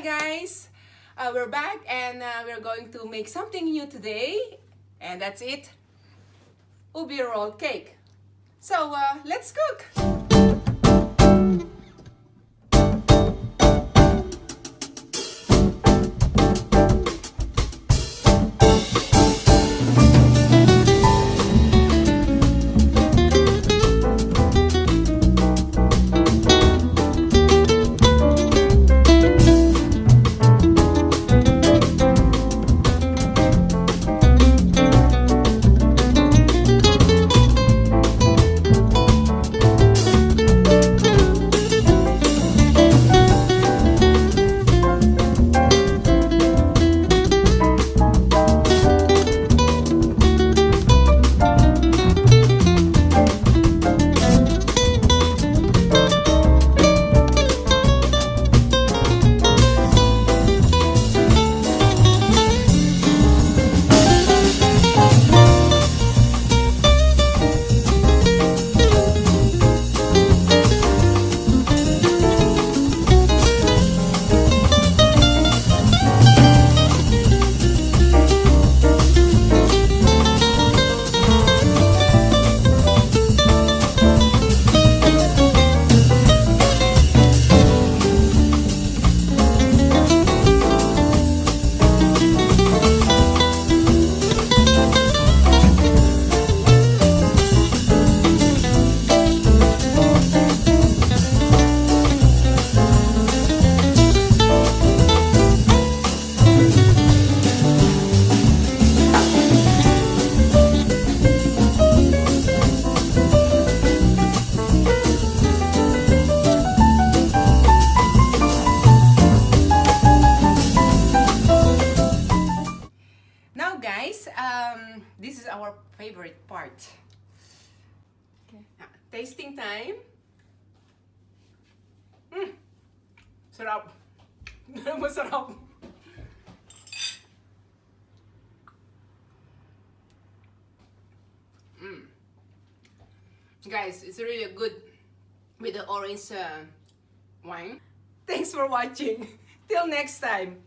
guys, we're back and we're going to make something new today, and that's it, ubi roll cake. So let's cook. This is our favorite part. Okay. Tasting time. Sarap. Masarap. Guys, it's really good with the orange wine. Thanks for watching. Till next time.